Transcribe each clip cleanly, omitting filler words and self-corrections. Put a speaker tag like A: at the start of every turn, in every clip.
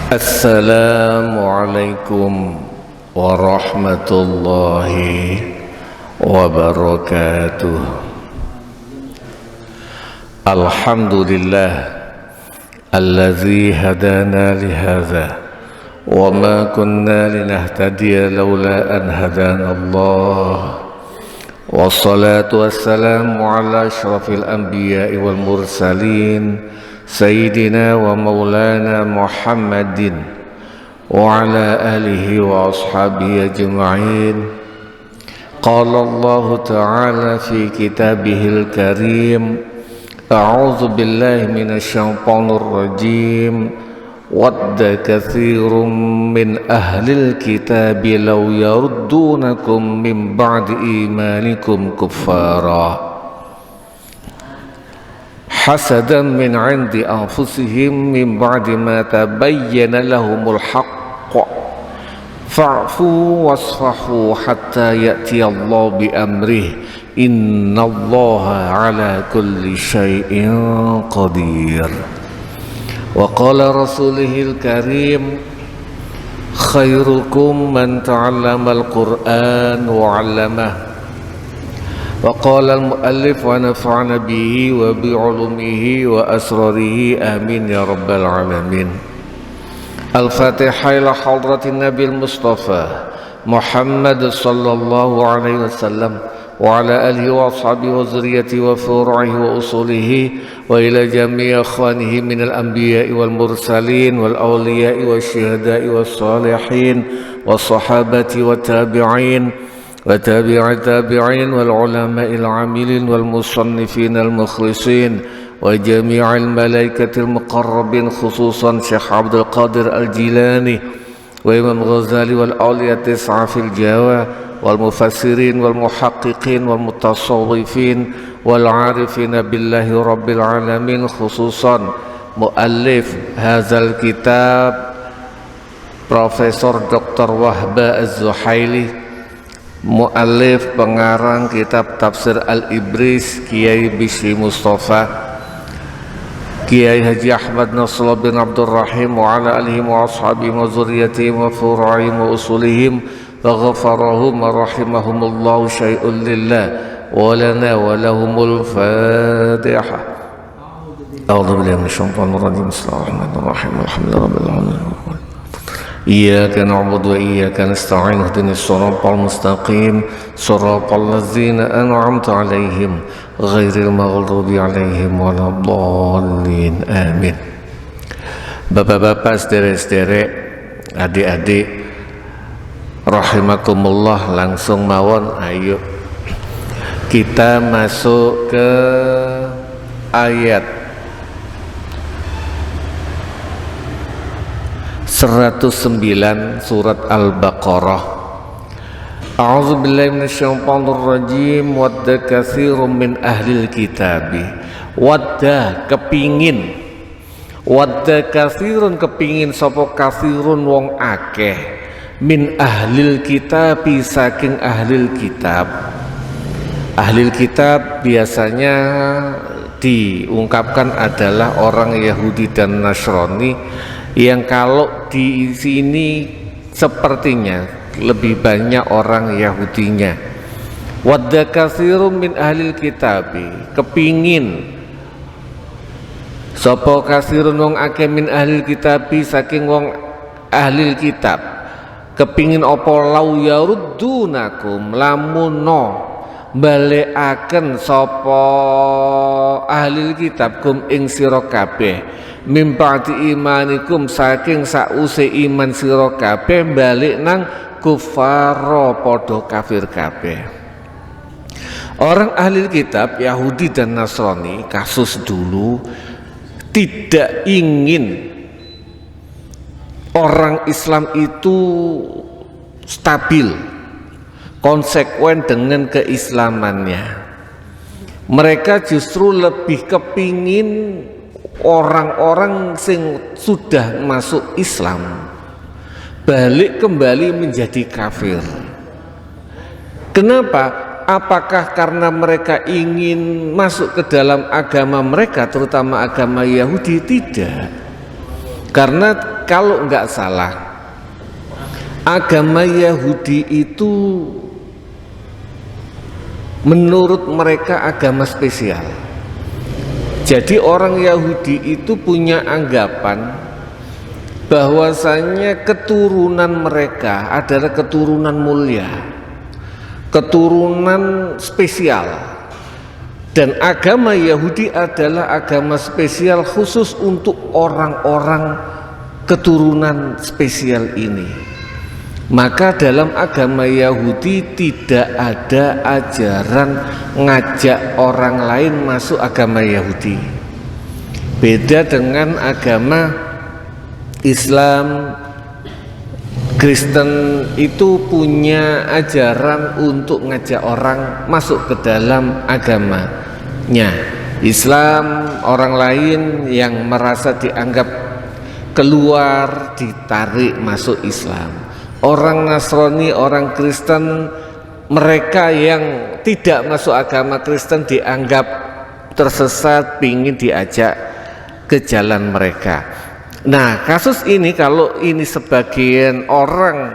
A: Assalamualaikum warahmatullahi wabarakatuh. Alhamdulillah alladzi hadana lihadza wa ma kunna linahtadiya laula an hadana Allah. Wassalatu wassalamu ala asyrafil anbiya'i wal mursalin Sayyidina wa maulana Muhammadin wa ala alihi wa ashabihi ajma'in. Qala Allah ta'ala fi kitabihil karim, a'udzu billahi minasy syaithanir rajim. Wadda katsirun min ahlil kitabi law yaruddunakum min ba'di imanikum kuffara hasadan min 'indi anfusihim min ba'di ma tabayyana lahumul haqq fa'fu wasfahu hatta ya'tiyallahu bi amrihi innallaha 'ala kulli syai'in qadir. Wa qala rasulihil karim khairukum man ta'allamal qur'an wa 'allamahu. Wa qala al-muallif wa nafa'ana bihi wa bi'ulumihi wa asrarihi amin ya rabbal alamin. Al-Fatihah ila hadratin Nabil Mustafa Muhammad sallallahu alaihi wasallam wa ala alihi wa ashabihi wa zurriyyatihi wa furu'ihi wa usulihi wa ila jami'i akhwanihi minal anbiya'i wal mursalin wal awliya'i wa syuhada'i was salihin was sahabati wa tabi'in وتابع التابعين والعلماء العاملين والمصنفين المخلصين وجميع الملائكة المقربين خصوصا شيخ عبد القادر الجيلاني وإمام غزالي والأولياء التسعة في الجواه والمفسرين والمحققين والمتصوفين والعارفين بالله رب العالمين خصوصا مؤلف هذا الكتاب Profesor Dr. Wahba Az-Zuhaili, mu'alif pengarang kitab Tafsir Al-Ibris Kiai Bishri Mustafa, Kiai Haji Ahmad Nasrullah bin Abdul Rahim wa ala alihi wa ashabihi wa zurriyatihim wa furu'ihim wa usulihim wa ghafarahum wa rahimahumullahu syai'un lillah wa lana wa lahumul Fatiha. A'udzu billahi minasyaitonir rajim. Bismillahirrahmanirrahim. Alhamdulillahi rabbil alamin. Iyyaka na'budu wa iyyaka nasta'in ihdinas siratal mustaqim siratal ladzina an'amta 'alaihim ghairil maghdubi 'alaihim waladdallin. Amin. Bapak-bapak, saudara-saudara, adik-adik rahimakumullah, langsung mawon ayo kita masuk ke ayat 109 surat Al-Baqarah. A'udzu billahi minasyaitonir rajim. Wadda katsirun min ahlil kitabi. Wadda kepingin. Wadda katsirun kepingin sapa katsirun wong akeh min ahlil kitabi saking ahlil kitab. Ahlil kitab biasanya diungkapkan adalah orang Yahudi dan Nasrani, yang kalau di sini sepertinya lebih banyak orang Yahudinya. Wadda katsirun min ahlil kitabi, kepingin sapa katsirun wong akeh min ahlil kitabi saking wong ahlil kitab, kepingin apa lau yaruddunakum lamuno balekaken sapa ahlil kitab kum ing sira kabeh min ba'di imanikum saking sause iman sira kabeh balik nang kufara padha kafir kabeh. Orang ahli kitab Yahudi dan Nasrani kasus dulu tidak ingin orang Islam itu stabil, konsekuen dengan keislamannya. Mereka justru lebih kepingin orang-orang sing sudah masuk Islam balik kembali menjadi kafir. Kenapa? Apakah karena mereka ingin masuk ke dalam agama mereka, terutama agama Yahudi? Tidak. Karena kalau nggak salah agama Yahudi itu menurut mereka agama spesial. Jadi orang Yahudi itu punya anggapan bahwasanya keturunan mereka adalah keturunan mulia, keturunan spesial, dan agama Yahudi adalah agama spesial khusus untuk orang-orang keturunan spesial ini. Maka dalam agama Yahudi tidak ada ajaran ngajak orang lain masuk agama Yahudi. Beda dengan agama Islam, Kristen itu punya ajaran untuk ngajak orang masuk ke dalam agamanya. Islam, orang lain yang merasa dianggap keluar ditarik masuk Islam. Orang Nasrani, orang Kristen, mereka yang tidak masuk agama Kristen dianggap tersesat, ingin diajak ke jalan mereka. Nah, kasus ini kalau ini sebagian orang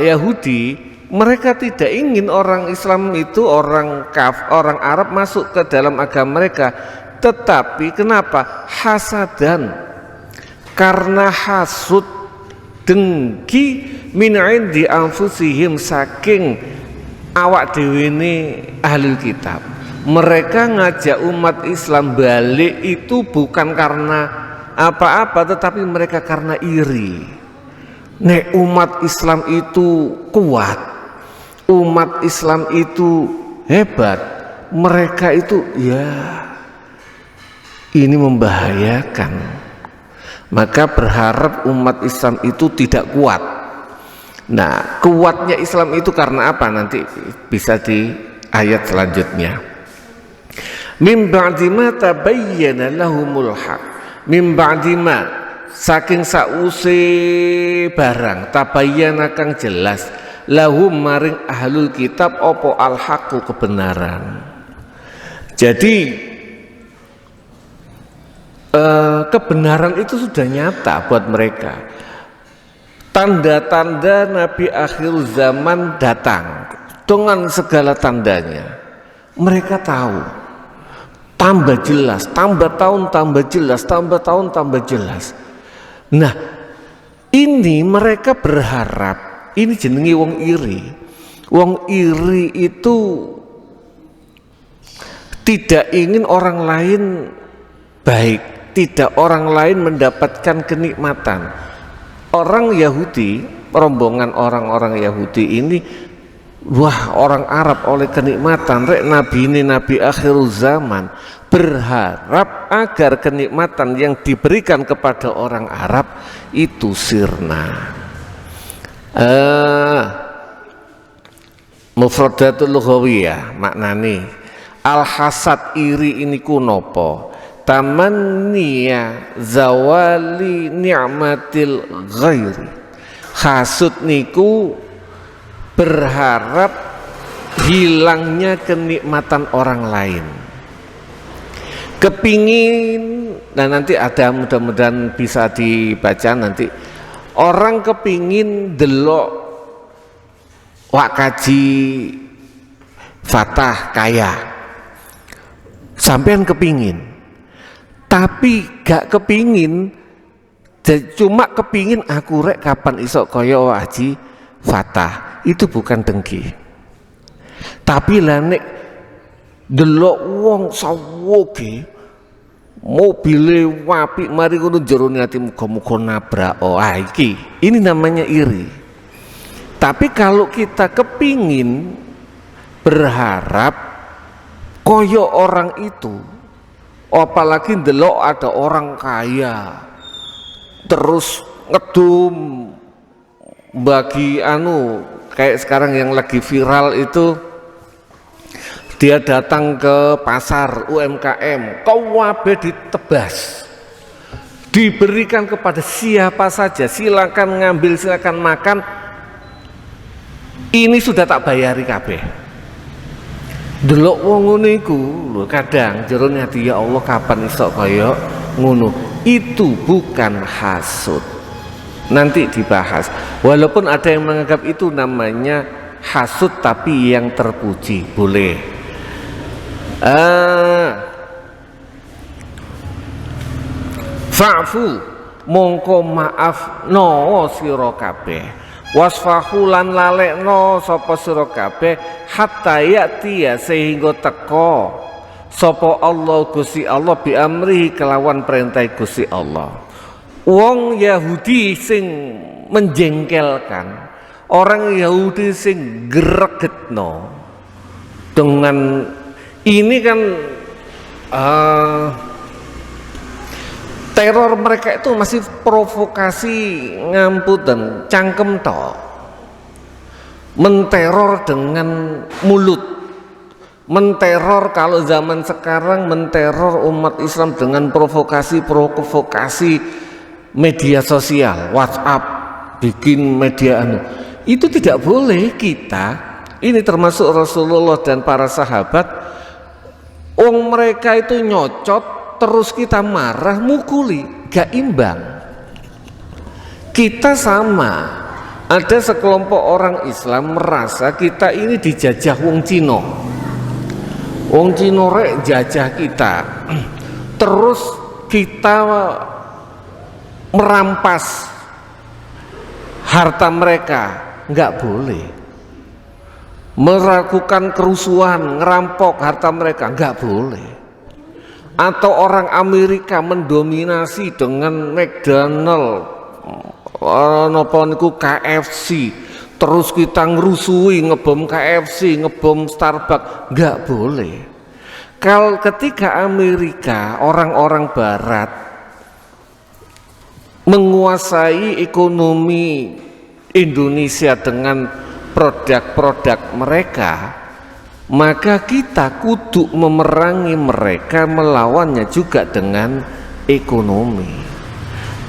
A: Yahudi, mereka tidak ingin orang Islam itu, orang Arab masuk ke dalam agama mereka. Tetapi kenapa? Hasadan, karena hasud, dengki min indi anfusihim, saking awak dhewe ne ahlul kitab. Mereka ngajak umat Islam balik itu bukan karena apa-apa, tetapi mereka karena iri. Nek umat Islam itu kuat, umat Islam itu hebat, mereka itu ya ini membahayakan. Maka berharap umat Islam itu tidak kuat. Nah, kuatnya Islam itu karena apa? Nanti bisa di ayat selanjutnya. Mim ba'di ma tabayyana lahumul haq. Mim ba'di ma, saking sause barang tabayyana kang jelas lahum maring ahlul kitab opo al haqu, kebenaran. Jadi kebenaran itu sudah nyata buat mereka. Tanda-tanda Nabi akhir zaman datang dengan segala tandanya. Mereka tahu, tambah jelas, tambah tahun tambah jelas, tambah tahun tambah jelas. Nah, ini mereka berharap, ini jenenge wong iri. Wong iri itu tidak ingin orang lain baik, tidak orang lain mendapatkan kenikmatan. Orang Yahudi, rombongan orang-orang Yahudi ini, wah, orang Arab oleh kenikmatan, rek nabi ini nabi akhir zaman, berharap agar kenikmatan yang diberikan kepada orang Arab itu sirna. Mufradatul lughawiyah maknane al hasad, iri ini kunopo, tamanniya zawali ni'matil ghairi. Hasud niku berharap hilangnya kenikmatan orang lain, kepingin. Nah, nanti ada, mudah-mudahan bisa dibaca nanti. Orang kepingin delok wak kaji Fatah kaya, sampean kepingin, tapi gak kepingin, cuma kepingin aku rek kapan isok kaya Haji Fatah. Itu bukan dengki, tapi lah nek delok wong sawoge mobile wapi mari ngono jerone ati muga-muga nabrak, oh ini namanya iri. Tapi kalau kita kepingin berharap koyo orang itu, apalagi ndelok ada orang kaya terus ngedum bagi kayak sekarang yang lagi viral itu, dia datang ke pasar UMKM, kabeh ditebas, diberikan kepada siapa saja, silakan ngambil, silakan makan, ini sudah tak bayari kabeh. Delok wong ngono iku lho, kadang jerone ati, ya Allah kapan iso kaya ngono. itu bukan hasud. Nanti dibahas. Walaupun ada yang menganggap itu namanya hasud tapi yang terpuji, boleh. Fa'fu mongko maaf no sira kabeh, wasfahu lan lalekno sapa sira kabeh, hatta ya'tiya sehingga teko sapa Allah Gusti Allah bi amri kelawan perintah Gusti Allah. Wong Yahudi sing menjengkelkan, orang Yahudi sing gregetno dengan ini kan teror mereka itu masih provokasi ngamputan cangkem tok, menteror dengan mulut, menteror kalau zaman sekarang menteror umat Islam dengan provokasi media sosial, WhatsApp, bikin media itu tidak boleh. Kita ini termasuk Rasulullah dan para sahabat, mereka itu nyocot terus kita marah mukuli, gak imbang. Kita sama, ada sekelompok orang Islam merasa kita ini dijajah wong Cina, wong Cina rek jajah kita, terus kita merampas harta mereka. Nggak boleh melakukan kerusuhan, ngerampok harta mereka, nggak boleh. Atau orang Amerika mendominasi dengan McDonald, KFC, terus kita ngerusui, ngebom KFC, ngebom Starbucks, nggak boleh. Kalau ketika Amerika, orang-orang Barat menguasai ekonomi Indonesia dengan produk-produk mereka, maka kita kudu memerangi mereka, melawannya juga dengan ekonomi.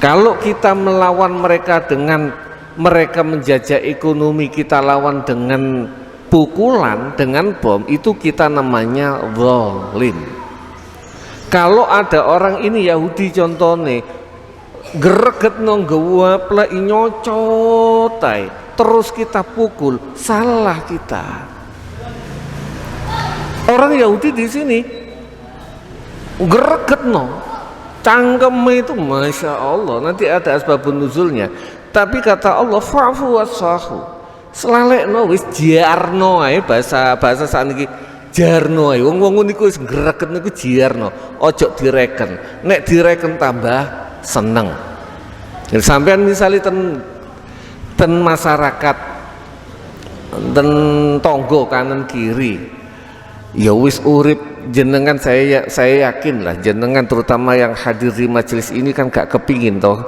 A: Kalau kita melawan mereka dengan mereka menjajah ekonomi, kita lawan dengan pukulan, dengan bom, itu kita namanya zalim. Kalau ada orang ini Yahudi contohnya greget nonggawa plek nyocotai, terus kita pukul, salah kita. Orang Yahudi di sini greget cangkem itu, masya Allah. Nanti ada asbabun nuzulnya. Tapi kata Allah, fa'fu wasfahu, selalekno wis jarno ae, bahasa saniki jarno ae. Wong-wong niku wis greget niku jarno, ojo direken. Nek direken tambah seneng. Sampean misalnya ten masyarakat, ten tonggo kanan kiri, ya wis urip jenengan, saya yakin lah jenengan terutama yang hadir di majelis ini kan gak kepingin toh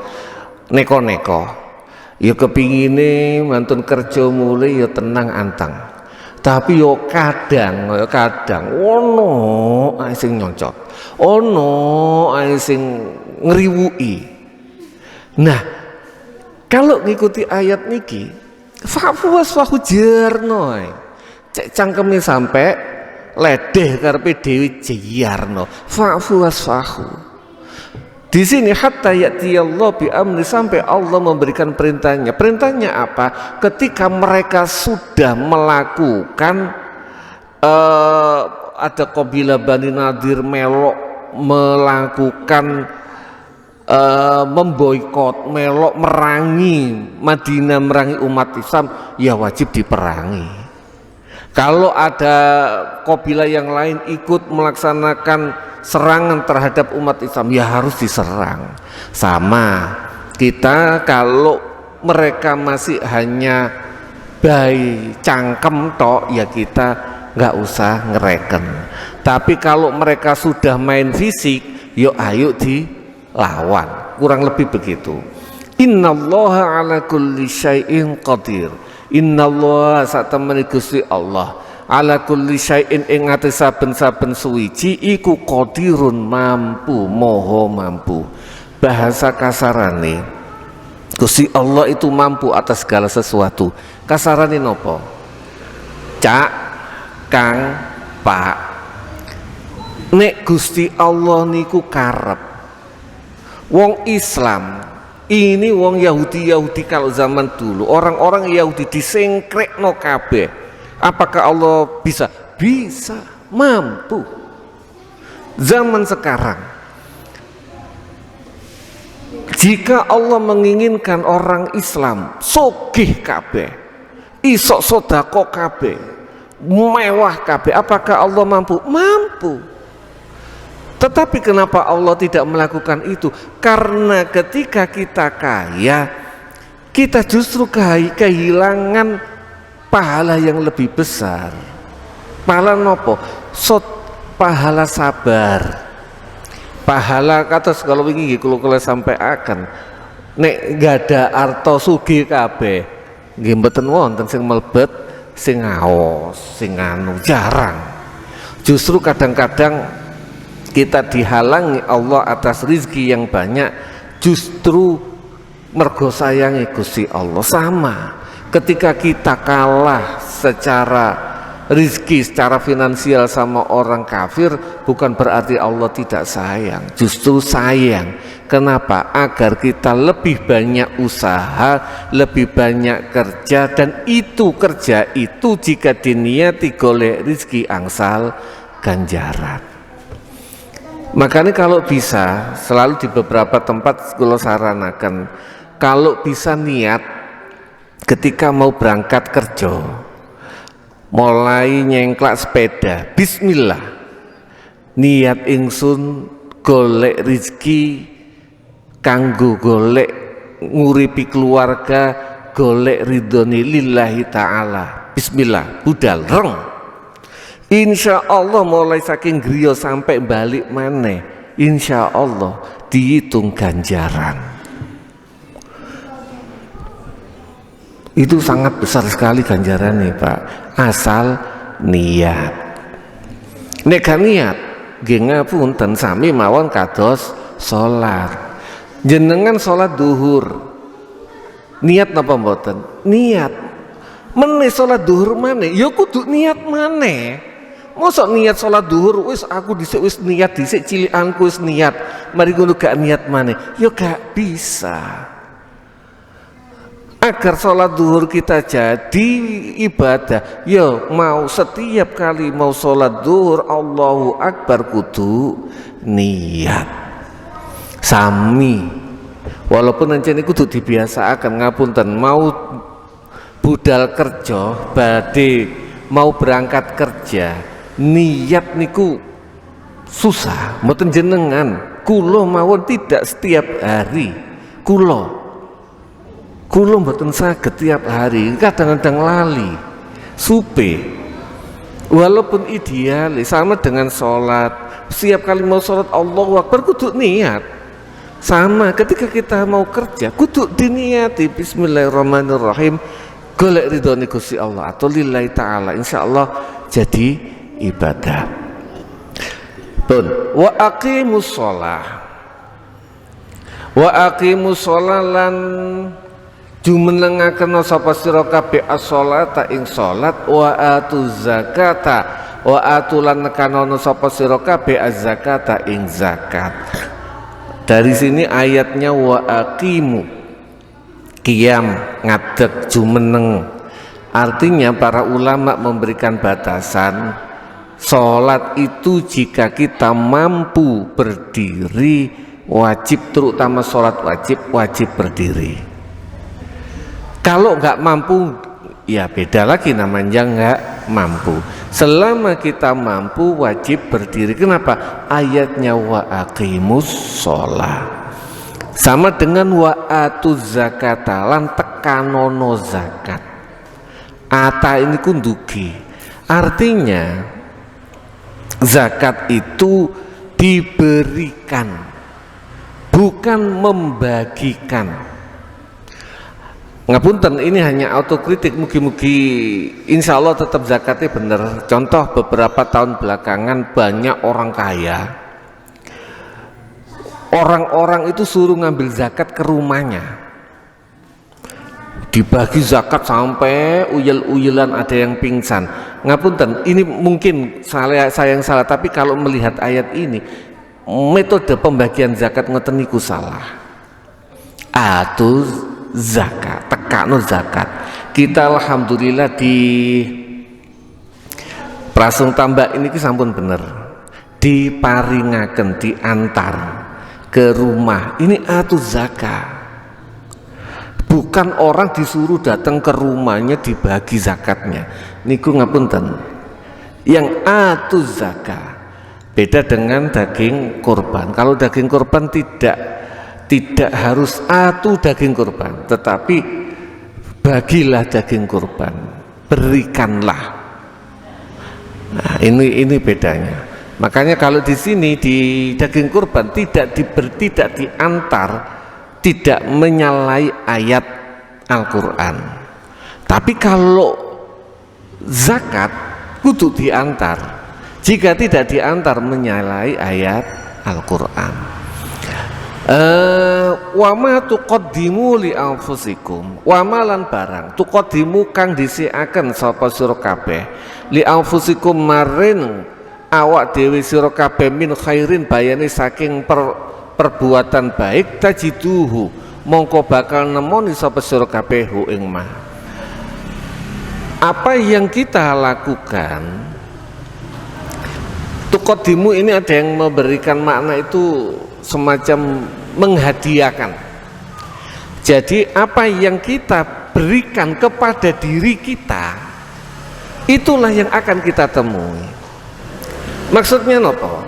A: neko-neko, ya kepingine mantun kerja mulai ya tenang antang. Tapi yo kadang ono ae sing nyocot, ono ae sing ngriwuki. Nah, kalau ngikuti ayat niki, fa'fu wasfahu jarno ae. Cek cangkeme sampai ledeh karepe dhewe jarno. Fa'fu wasfahu. Di sini hatta ya'ti Allah bi amri, sampai Allah memberikan perintahnya. Perintahnya apa? Ketika mereka sudah melakukan ada kabilah Bani Nadir melok melakukan memboikot, melok merangi Madinah, merangi umat Islam, ya wajib diperangi. Kalau ada kabilah yang lain ikut melaksanakan serangan terhadap umat Islam, ya harus diserang. Sama kita, kalau mereka masih hanya bayi cangkem tok, ya kita nggak usah ngereken. Tapi kalau mereka sudah main fisik, yuk ayo dilawan, kurang lebih begitu. Innallaha ala kulli syai'in qadir. Innallaha satemene Gusti Allah ala kulli syai'in ing atas saben-saben suwiji iku qadirun, mampu, moho mampu. Bahasa kasarane Gusti Allah itu mampu atas segala sesuatu. Kasarane nopo? Cak, kang, pak. Nek Gusti Allah niku karep Wong Islam ini wong Yahudi kalau zaman dulu, orang-orang Yahudi disengkrekno kabeh. Apakah Allah bisa? Bisa, mampu. Zaman sekarang, jika Allah menginginkan orang Islam sugih kabeh, isok sodako kabeh, mewah kabeh, apakah Allah mampu? Mampu. Tetapi kenapa Allah tidak melakukan itu? Karena ketika kita kaya, kita justru kehilangan pahala yang lebih besar. Pahala nopo? Pahala sabar. Pahala kata kalau wingi kalau sampai akan nek gak ada arto sugih kabeh, nggih mboten wonten sing melebet, sing ngaos, sing anu, jarang. Justru kadang-kadang kita dihalangi Allah atas rizki yang banyak justru mergo sayangi Gusti Allah. Sama ketika kita kalah secara rizki, secara finansial sama orang kafir, bukan berarti Allah tidak sayang, justru sayang. Kenapa? Agar kita lebih banyak usaha, lebih banyak kerja, dan itu kerja itu jika diniati golek rizki angsal ganjaran. Makanya kalau bisa, selalu di beberapa tempat kalau saranakan, kalau bisa niat ketika mau berangkat kerja, mulai nyengklak sepeda, bismillah, niat ingsun golek rizki kanggo golek nguripi keluarga, golek ridhoni lillahi ta'ala, bismillah, budal reng. Insya Allah mulai saking griya sampai balik maneh, insya Allah dihitung ganjaran. Itu sangat besar sekali ganjarannya Pak, asal niat. Nek gak niat, nggih ngapunten sami mawon kados salat. Jenengan salat duhur, niat napa mboten? Niat. Meneh salat duhur maneh, ya kudu niat maneh. Mosok niat sholat duhur, wis aku dhisik wis niat dhisik cilikanku wis niat, mari ngono gak niat maneh, ya gak bisa. Agar sholat duhur kita jadi ibadah, ya mau setiap kali mau sholat duhur Allahu Akbar kudu niat. Sami, walaupun nanti kudu dibiasakan ngapunten, mau budal kerja, badhe mau berangkat kerja, niat niku susah, mboten jenengan, kula mawon tidak setiap hari, kula mboten saged tiap hari, kadang-kadang lali, supe. Walaupun ideal sama dengan sholat, setiap kali mau sholat Allahu Akbar kudu niat. Sama ketika kita mau kerja kudu diniati bismillahirrahmanirrahim, golek ridhone Gusti Allah atau lillahi ta'ala, insyaallah jadi ibadah. Pun wa aqimus shalah lan jumenengaken sapa sira kabeh as-shalata ing salat, wa atuz zakata wa atulan nekanono sapa sira kabeh az-zakata ing zakat. Dari sini ayatnya wa aqimu, qiyam ngadeg jumeneng. Artinya para ulama memberikan batasan, sholat itu jika kita mampu berdiri wajib, terutama sholat wajib berdiri. Kalau nggak mampu ya beda lagi, namanya nggak mampu. Selama kita mampu wajib berdiri. Kenapa? Ayatnya wa aqimus sholah. Sama dengan wa atuz zakata lan tekanono zakat. Ata ini kundugi, artinya zakat itu diberikan, bukan membagikan. Ngapunten, ini hanya autokritik, mugi-mugi insya Allah tetap zakatnya bener. Contoh beberapa tahun belakangan banyak orang kaya, orang-orang itu suruh ngambil zakat ke rumahnya, dibagi zakat sampai uyel-uyelan, ada yang pingsan. Ngapunten, ini mungkin saya yang salah, tapi kalau melihat ayat ini metode pembagian zakat ngoten niku salah. Atu zakat, tekakno zakat. Kita alhamdulillah di Prasung Tambak ini sampun bener. Diparingaken, diantar ke rumah. Ini atu zakat. Bukan orang disuruh datang ke rumahnya dibagi zakatnya. Niku ngapunten. Yang atu zakat. Beda dengan daging kurban. Kalau daging kurban tidak harus atu daging kurban, tetapi bagilah daging kurban, berikanlah. Nah, ini bedanya. Makanya kalau di sini di daging kurban tidak diantar, tidak menyalahi ayat Al-Qur'an. Tapi kalau zakat kudu diantar. Jika tidak diantar menyalahi ayat Al-Qur'an. Wa ma tuqaddimu li anfusikum wa malan barang tuqaddimu kang dhisikaken sapa sira kabeh li anfusikum marin awak dhewe sira kabeh min khairin bayane saking perbuatan baik tajiduhu mongko bakal nemoni sapa sira kabeh ing ma. Apa yang kita lakukan tuqaddimu ini ada yang memberikan makna itu semacam menghadiahkan. Jadi apa yang kita berikan kepada diri kita, itulah yang akan kita temui. Maksudnya nopo?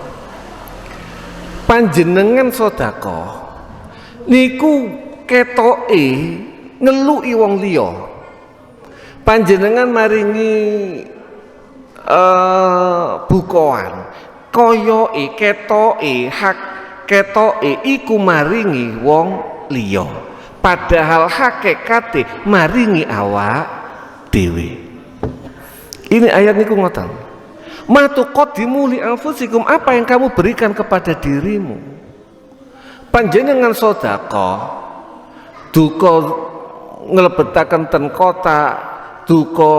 A: Panjenengan sedekah niku ketoke ngeluki wong liya. Panjenengan maringi bukoan koyoke ketoke hak ketoke iku maringi wong liya, padahal hakikate maringi awak dhewe. Ini ayat niku ngoten. Ma tuqaddimu li anfusikum, apa yang kamu berikan kepada dirimu. Panjenengan sedekah duka nglebetaken ten kota, duka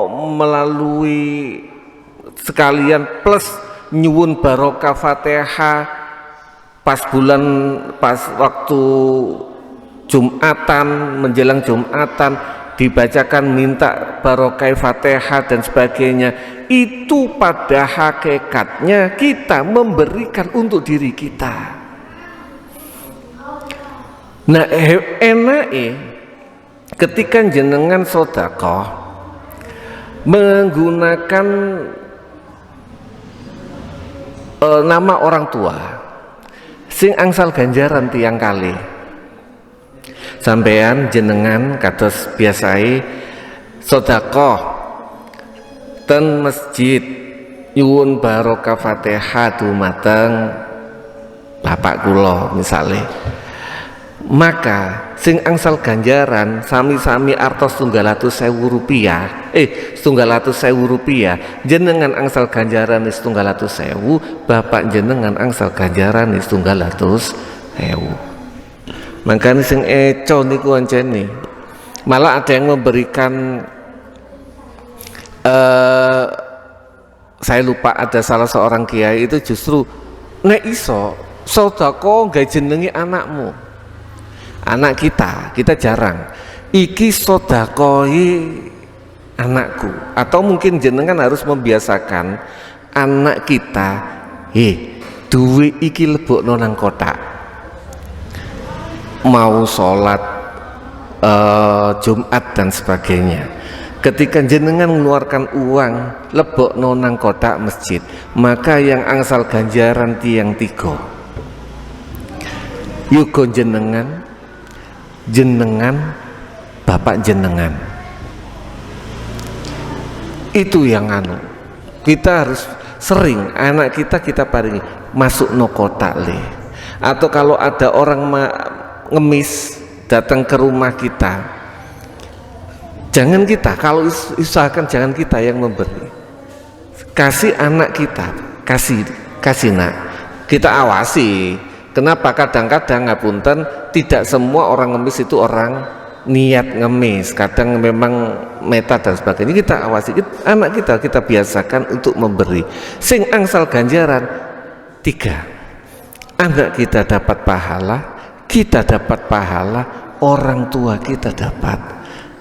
A: melalui sekalian plus nyuwun barokah Fatihah pas waktu Jumatan, menjelang Jumatan dibacakan minta barokah Fatihah dan sebagainya. Itu pada hakikatnya kita memberikan untuk diri kita. Nah, enake ketika jenengan sedekah menggunakan nama orang tua sing angsal ganjaran tiang kali. Sampean jenengan kados biasai sedekah ten masjid nyuwun barokah Fatihah dumateng bapak kula misale, maka sing angsal ganjaran sami-sami artos 700.000 rupiah, 700.000 rupiah, jenengan angsal ganjaran 700.000, bapak jenengan angsal ganjaran 700.000. Makanya sing eco niku ancene malah ada yang memberikan saya lupa, ada salah seorang kiai itu justru nek iso sedekah nggae jenenge anakmu. Anak kita jarang iki sedekahi anakku, atau mungkin jenengan harus membiasakan anak kita duwe iki lebokno nang kotak, mau sholat Jumat dan sebagainya. Ketika jenengan mengeluarkan uang lebokno nang kotak masjid, maka yang angsal ganjaran tiang tiga yugo jenengan bapak jenengan. Itu yang kita harus sering anak kita paringi masuk no kotak le. Atau kalau ada orang ngemis datang ke rumah kita, jangan kita, kalau usahakan jangan kita yang memberi, kasih anak kita, kasih nak, kita awasi. Kenapa? Kadang-kadang ngapunten, tidak semua orang ngemis itu orang niat ngemis, kadang memang meta dan sebagainya. Kita awasi anak kita biasakan untuk memberi. Sing angsal ganjaran 3, anak kita dapat pahala, kita dapat pahala, orang tua kita dapat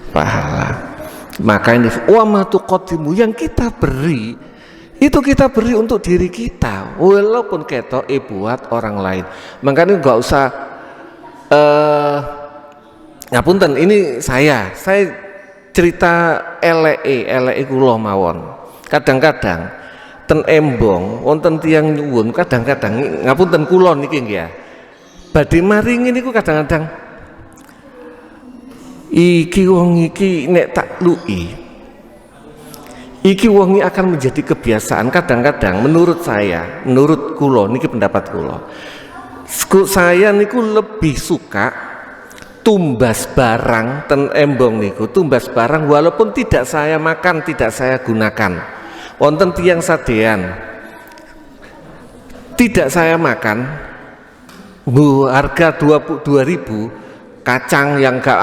A: pahala. Maka ini wa ma tuqaddimu, yang kita beri itu kita beri untuk diri kita, walaupun ketok buat orang lain. Makanya nggak usah ngapunten, ini saya cerita eleke kula mawon. Kadang-kadang ten embong wonten tiyang nyuwun, kadang-kadang ngapunten kula niki nggih ya. Badhe maringi niku kadang-kadang iki wong iki nek tak luki, iki wong iki akan menjadi kebiasaan. Kadang-kadang menurut saya, menurut kula niki pendapat kula, saya niku lebih suka tumbas barang ten embong niku, tumbas barang walaupun tidak saya makan, tidak saya gunakan. Wonten tiyang sadean tidak saya makan, bu harga 22.000 kacang yang gak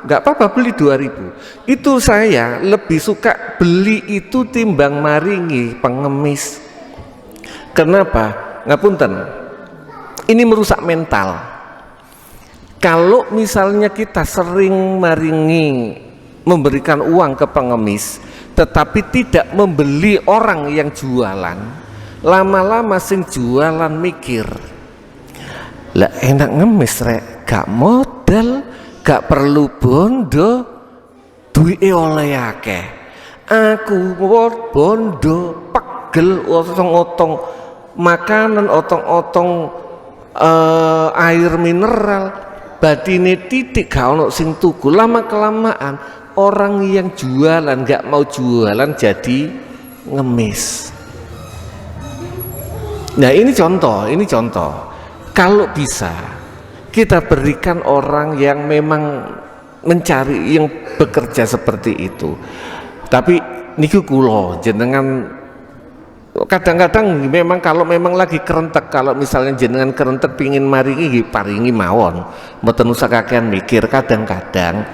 A: apa-apa, beli 2.000. Itu saya lebih suka beli itu timbang maringi pengemis. Kenapa? Ngapunten, ini merusak mental. Kalau misalnya kita sering maringi, memberikan uang ke pengemis, tetapi tidak membeli orang yang jualan, lama-lama sing jualan mikir, lah enak ngemis rek, gak modal, gak perlu bondo, duwe oleh akeh. Aku bondo pegel otong-otong makanan, otong-otong air mineral, batine titik gak ono sing tuku. Lama kelamaan orang yang jualan gak mau jualan jadi ngemis. Nah ini contoh. Kalau bisa kita berikan orang yang memang mencari, yang bekerja seperti itu. Tapi niku kula jenengan kadang-kadang memang kalau memang lagi kerentek, kalau misalnya jenengan kerentek pingin maringi paringi mawon, mboten usah kakean mikir. Kadang-kadang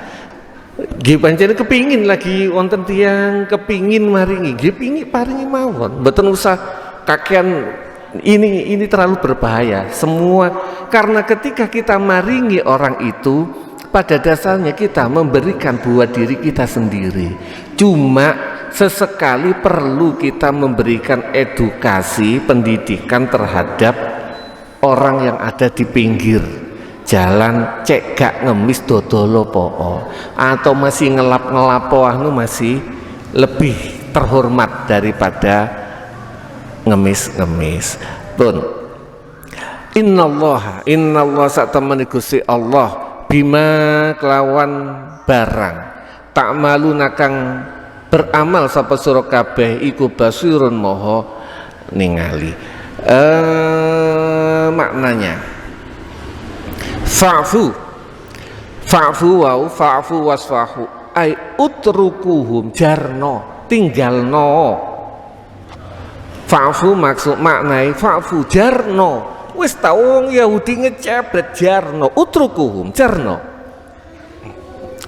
A: nggih pancen kepingin lagi wonten tiyang kepingin maringi, nggih pingin paringi mawon, mboten usah kakean. Ini terlalu berbahaya semua, karena ketika kita maringi orang itu, pada dasarnya kita memberikan buat diri kita sendiri. Cuma sesekali perlu kita memberikan edukasi, pendidikan terhadap orang yang ada di pinggir jalan, cek gak ngemis dodolo poo, atau masih ngelap-ngelap anu masih lebih terhormat daripada ngemis-ngemis pun. Innallaha sak temani Gusti Allah bima kelawan barang tak malu nakang beramal sapa sira kabeh iku basirun moho ningali. Maknanya fa'fu wasfahu ay utrukuhum, jarno tinggalno. Fa'fu maksud maknai fa'fu jarno, wis ta wong Yahudi ngecepret jarno, utrukuhum jarno.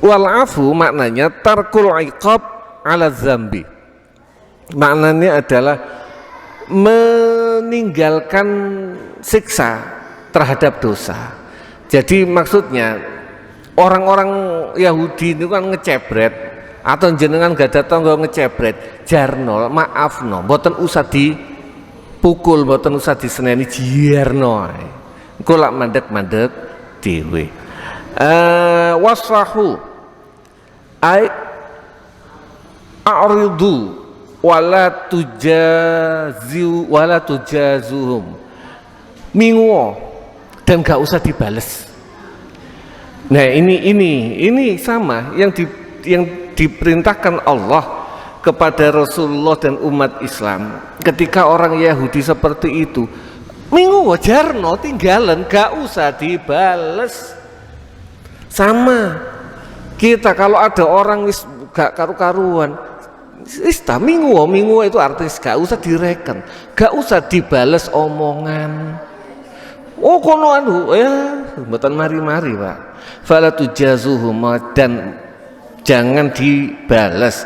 A: Wal afu maknanya tarkul iqab ala zambi, maknanya adalah meninggalkan siksa terhadap dosa. Jadi maksudnya orang-orang Yahudi itu kan ngecepret, atau jenengan gak datang gak ngecebret, jarno maafno, mboten usah dipukul, mboten usah diseneni, jarno engko lak mandek-mandek dhewe. Wasfahu ai a'ridu wala tujazuhum, minguo dan gak usah dibales. Nah ini sama yang diperintahkan Allah kepada Rasulullah dan umat Islam. Ketika orang Yahudi seperti itu, minggu wajarno tinggalan, gak usah dibales. Sama kita kalau ada orang wis gak karu-karuan, ista minggu itu artis gak usah direken, gak usah dibales omongan. Oh kono anu ya mboten mari-mari Pak. Fala tujazuhum, dan jangan dibalas.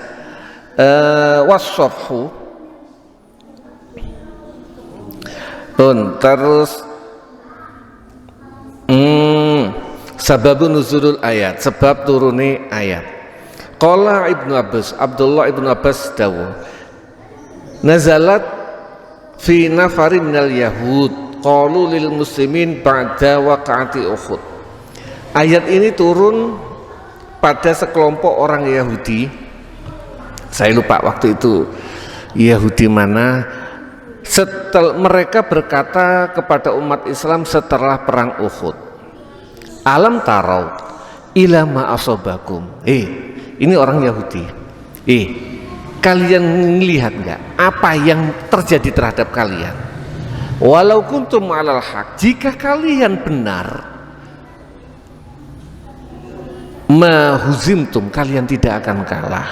A: Wasafhu pun terus Sababun nuzulul ayat, sebab turune ayat. Qala Ibnu Abbas, Abdullah Ibnu Abbas dawuh, nazalat fi nafarin minal yahud qalu lil muslimin ba'da waqa'ati Uhud. Ayat ini turun pada sekelompok orang Yahudi. Saya lupa waktu itu Yahudi mana. Setelah mereka berkata kepada umat Islam setelah perang Uhud, alam tarau ila ma asobakum. Ini orang Yahudi. Kalian melihat enggak apa yang terjadi terhadap kalian? Walau kuntum alal haq, jika kalian benar, mahuzimtum, kalian tidak akan kalah.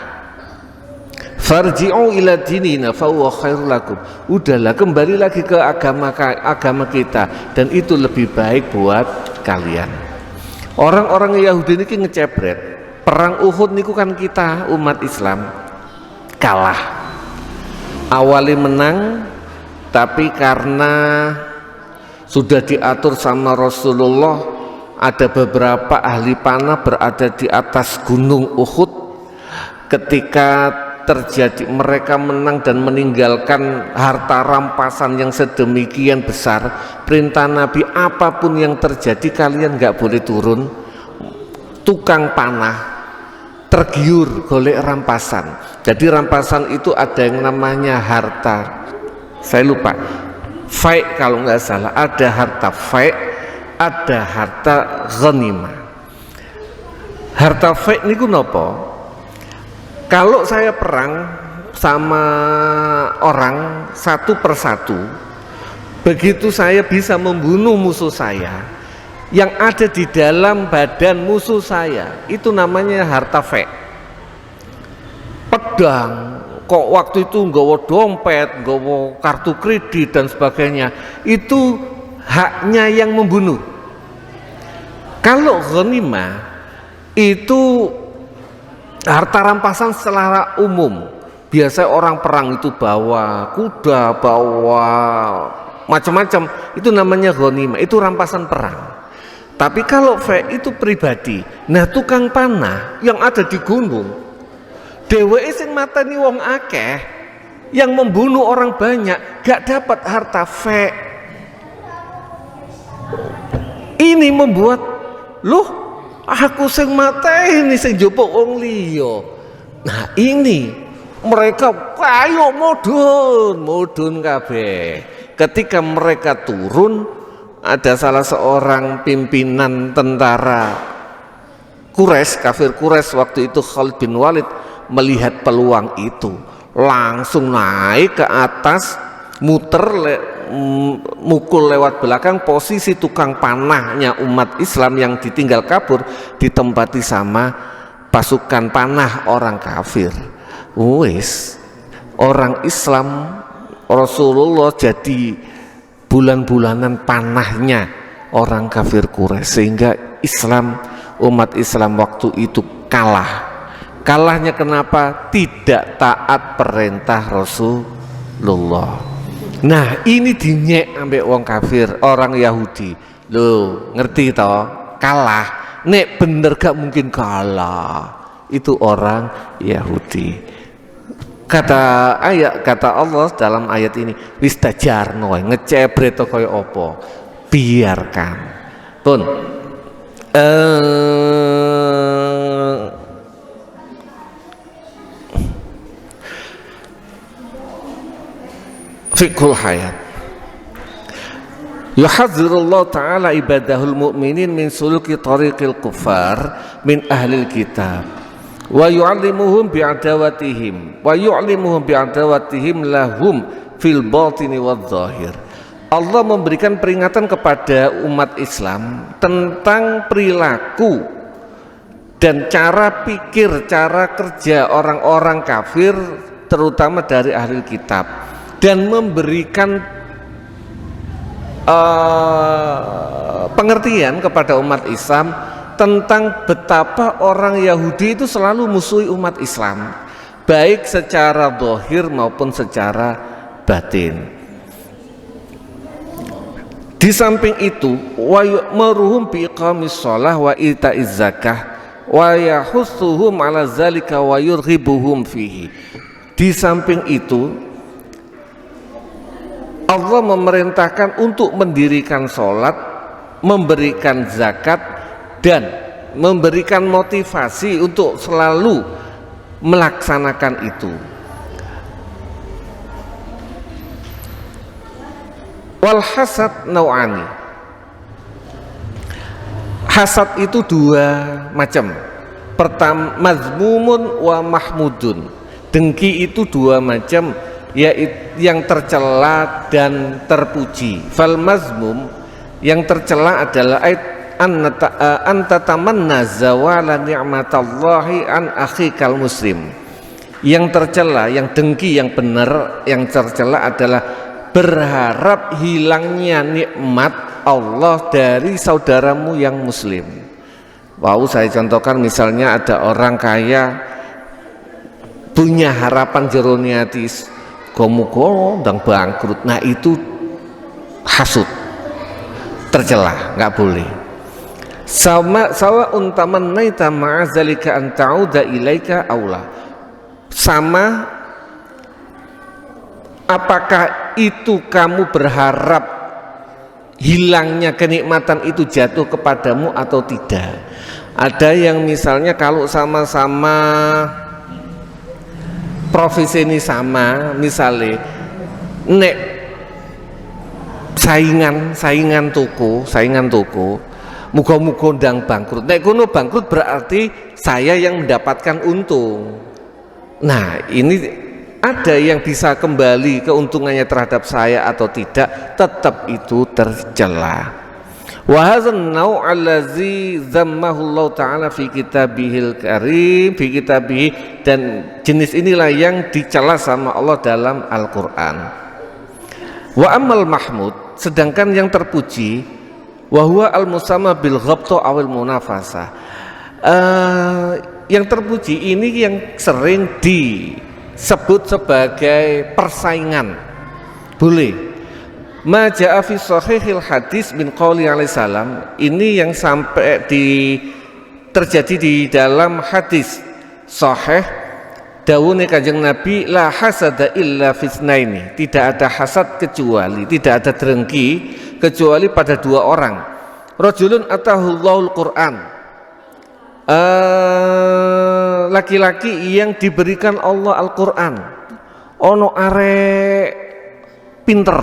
A: Farji'u ila dinina fa huwa khairul lakum. Udahlah, kembali lagi ke agama kita dan itu lebih baik buat kalian. Orang-orang Yahudi ini ngecebret. Perang Uhud niku kan kita umat Islam kalah. Awalnya menang, tapi karena sudah diatur sama Rasulullah, ada beberapa ahli panah berada di atas gunung Uhud. Ketika terjadi mereka menang dan meninggalkan harta rampasan yang sedemikian besar, perintah Nabi, apapun yang terjadi kalian nggak boleh turun. Tukang panah tergiur golek rampasan. Jadi rampasan itu ada yang namanya harta, saya lupa, fai kalau nggak salah, ada harta fai, ada harta ghanimah. Harta fai niku nopo? Kalau saya perang sama orang satu persatu, begitu saya bisa membunuh musuh saya, yang ada di dalam badan musuh saya, itu namanya harta fek. Pedang, kok waktu itu nggawa dompet, nggawa kartu kredit dan sebagainya, itu haknya yang membunuh. Kalau ghanimah itu harta rampasan secara umum. Biasa orang perang itu bawa kuda, bawa macam-macam, itu namanya ghanimah, itu rampasan perang. Tapi kalau fek itu pribadi. Nah, tukang panah yang ada di gunung, dheweke sing mateni wong akeh, yang membunuh orang banyak, gak dapat harta fek. Ini membuat, loh, aku sing mateni sing njupuk wong liya. Nah, ini mereka kayo mudun kabeh. Ketika mereka turun, ada salah seorang pimpinan tentara Quraisy, kafir Quraisy waktu itu, Khalid bin Walid, melihat peluang itu, langsung naik ke atas, muter mukul lewat belakang. Posisi tukang panahnya umat Islam yang ditinggal kabur ditempati sama pasukan panah orang kafir. Wis, orang Islam, Rasulullah jadi bulan-bulanan panahnya orang kafir Quraisy, sehingga Islam, umat Islam waktu itu kalah. Kalahnya kenapa? Tidak taat perintah Rasulullah. Nah, ini dinyek ambek wong kafir, orang Yahudi. Loh, ngerti toh? Kalah. Nek bener gak mungkin kalah. Itu orang Yahudi. Kata Allah dalam ayat ini, wis tajarno, ngecebret kaya apa? Biarkan. Pun fiqhul hayat. Yuhadzirullah ta'ala ibadahul mu'minin min suluki tariqil kufar min ahlil kitab wa yu'allimuhum bi'adawatihim lahum fil batini wadh dhahir. Allah memberikan peringatan kepada umat Islam tentang perilaku dan cara pikir, cara kerja orang-orang kafir, terutama dari ahli kitab, dan memberikan pengertian kepada umat Islam tentang betapa orang Yahudi itu selalu musuhi umat Islam, baik secara zahir maupun secara batin. Di samping itu, wa ya'muruhum bi iqamis shalah wa ita'iz zakah wa yahussuhum ala zalika wa yurghibuhum fihi. Di samping itu, Allah memerintahkan untuk mendirikan sholat, memberikan zakat, dan memberikan motivasi untuk selalu melaksanakan itu. Wal hasad nau'ani. Hasad itu dua macam. Pertama, mazmumun wa mahmudun. Dengki itu dua macam, yaitu yang tercela dan terpuji. Fal mazmum, yang tercela adalah anta tamanna zawala ni'matallahi an akhikal muslim. Yang tercela, yang dengki, yang benar, yang tercela adalah berharap hilangnya nikmat Allah dari saudaramu yang muslim. Wow, saya contohkan misalnya ada orang kaya punya harapan jeroniatis gomugo dan bangkrut. Nah itu hasud, tercela, nggak boleh. Sawa untamannaita ma'azalika an ta'uda ilaika aula. Sama apakah itu kamu berharap hilangnya kenikmatan itu jatuh kepadamu atau tidak? Ada yang misalnya kalau sama-sama profesi ini sama, misalnya nek saingan toko muga-muga ndang bangkrut. Nek kono bangkrut berarti saya yang mendapatkan untung. Nah, ini ada yang bisa kembali keuntungannya terhadap saya atau tidak, tetap itu tercela. Wa hadzal naw' allazi zammahu Allah taala fi kitabihil karim, fi kitabih, dan jenis inilah yang dicela sama Allah dalam Al-Qur'an. Wa ammal mahmud, sedangkan yang terpuji, wa huwa al-musamma bil ghabta awil munafasa. Yang terpuji ini yang sering disebut sebagai persaingan. Boleh. Ma ja'a fi sahihil hadis min qouli alaihi salam, ini yang sampai terjadi di dalam hadis sahih dawuhnya Kanjeng Nabi, la hasada illa fitnaini, tidak ada hasad kecuali, tidak ada dengki kecuali pada dua orang. Rajulun atahullahul Qur'an, laki-laki yang diberikan Allah Al-Qur'an. Ono arek pinter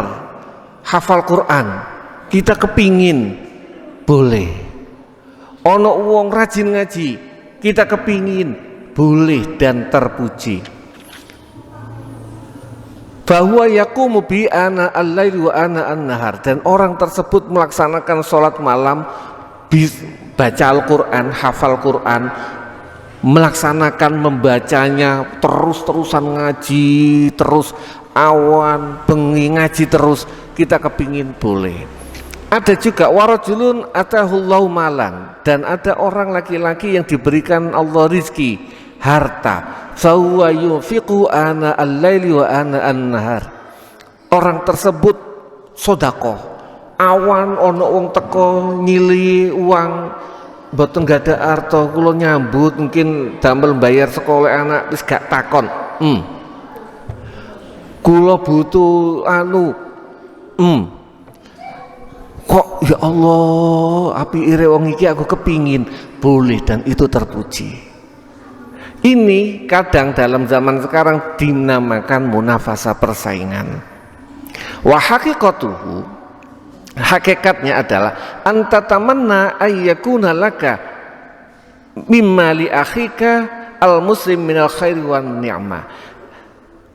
A: hafal Quran, kita kepingin, boleh. Ono wong rajin ngaji, kita kepingin, boleh dan terpuji. Bahwa yaqumu bi ana al-laili wa ana an-nahar, dan orang tersebut melaksanakan sholat malam, baca Al-Quran, hafal Quran, melaksanakan membacanya terus-terusan ngaji, terus awan bengi ngaji terus, kita kepingin, boleh. Ada juga warajulun atahullahu malan, dan ada orang laki-laki yang diberikan Allah rizki, harta, fahuwa yunfiqu ana al-laili wa ana an-nahar. Orang tersebut sedekah, awan ono wong teko nyili uang, mboten gada arto, kula nyambut mungkin damel bayar sekolah anak wis gak takon, kula butuh kok ya Allah api ire wong iki aku kepingin, boleh dan itu terpuji. Ini kadang dalam zaman sekarang dinamakan munafasa, persaingan. Wa haqiqatuhu, hakikatnya adalah anta tamanna ayyakuna laka mimma li akhika al muslim minal khairi wan ni'mah.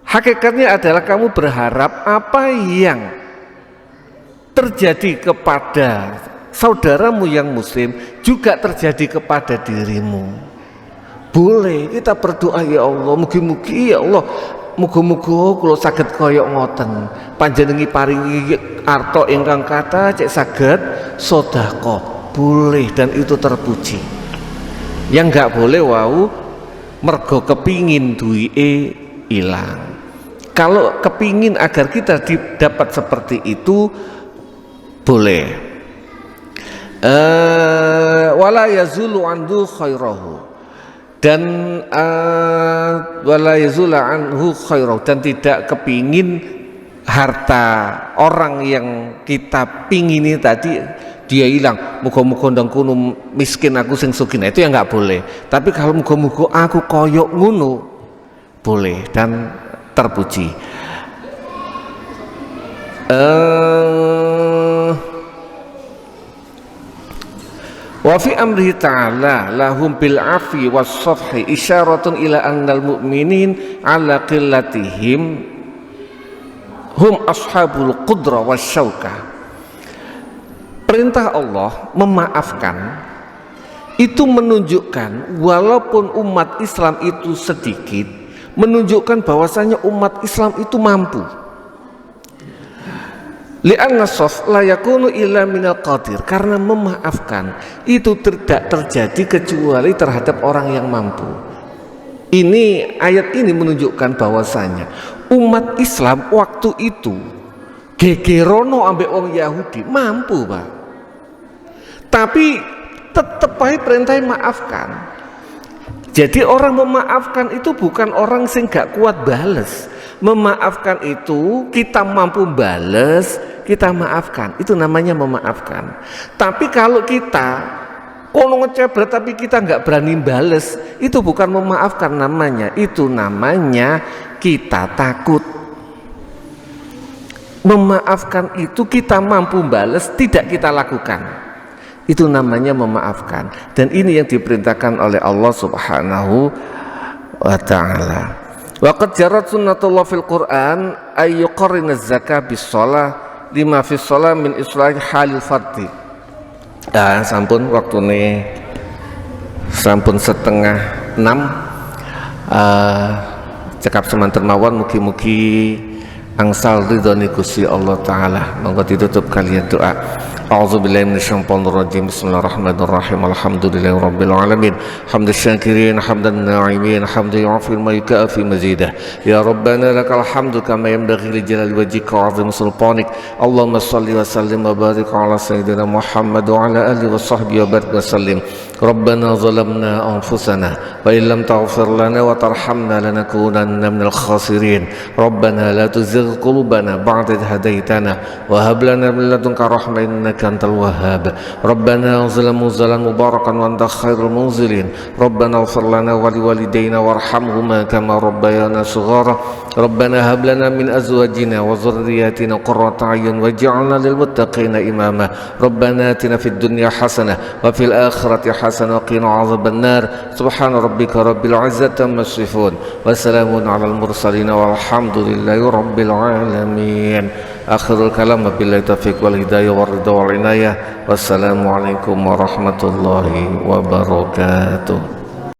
A: Hakikatnya adalah kamu berharap apa yang terjadi kepada saudaramu yang muslim juga terjadi kepada dirimu. Boleh kita berdoa, ya Allah, mugi-mugi ya Allah, muga-muga kula saged kaya ngoten, panjenengi paringi arta ingkang kathah cek saged sedekah, boleh dan itu terpuji. Yang enggak boleh wau mergo kepingin duwike ilang. Kalau kepingin agar kita dapat seperti itu, boleh. Wala yazulu anhu khairahu, dan wala yazulu anhu khairahu, dan tidak kepingin harta orang yang kita pingini tadi dia hilang. Muga-muga ndang kuno miskin aku sing sugih, itu ya nggak boleh. Tapi kalau muga-muga aku koyok ngono boleh dan terpuji. Wa fi amrihi ta'ala lahum bil afi was safhi isyaratun ila annal mu'minin ala qillatihim hum ashabul qudrah was syaukah. Perintah Allah memaafkan itu menunjukkan walaupun umat Islam itu sedikit, menunjukkan bahwasanya umat Islam itu mampu. Li'anna shaf la yakunu illa minal qadir, karena memaafkan itu tidak terjadi kecuali terhadap orang yang mampu. Ini ayat ini menunjukkan bahwasanya umat Islam waktu itu gegerono ambek wong Yahudi mampu, Pak. Tapi tetap aja perintahnya maafkan. Jadi orang memaafkan itu bukan orang sing gak kuat bales. Memaafkan itu kita mampu bales, kita maafkan. Itu namanya memaafkan. Tapi kalau kita kono ngecebret tapi kita nggak berani bales, itu bukan memaafkan namanya. Itu namanya kita takut. Memaafkan itu kita mampu bales, tidak kita lakukan. Itu namanya memaafkan. Dan ini yang diperintahkan oleh Allah Subhanahu wa ta'ala. Wa qad jarat sunnatullah fil Qur'an ay yuqarrina az-zakah bis shalah lima fi shalah min islahi halil fardhi. Sampun waktune sampun 5:30. Cekap semanten mawon mugi-mugi angsal ridhone Gusti Allah taala. Monggo ditutup kalian doa. A'udzubillahi minasyaitonir rajim. Bismillahirrahmanirrahim. Alhamdulillahirabbil alamin. Hamdan syakirin, hamdan na'imin, hamdan yu'afil ma yukafi mazidah. Ya Rabbana lakal hamdu kama yanbaghi li jalali wajhika wa 'azimi sultanik. Allahumma shalli wa sallim wa barik ala sayyidina Muhammad wa ala alihi wa sahbihi wa barik wa sallim. Rabbana zalamna anfusana wa illam taghfir lana wa tarhamna lanakunanna minal khasirin. Rabbana la tuzigh qulubana ba'da idh hadaytana wa hab lana min ladunka rahmah innaka antal wahhab. Rabbana zalamu zalan mubarakan wa anta khairul munzilin. Rabbana ighfir lana wa liwalidayna warhamhuma kama rabbayana shighara. Rabbana hab lana min azwajina wa dhurriyyatina qurrata a'yun waj'alna lil muttaqina imama. Rabbana atina fid dunya hasanah wa fil akhirati hasanah wa qina adzaban nar. Subhana rabbika rabbil izzati amma yasifun wa salamun alal mursalin walhamdulillahi rabbil alamin. Akhirul kalam wabillahi taufiq wal hidayah wal ridha wal inayah. Wassalamualaikum warahmatullahi wabarakatuh.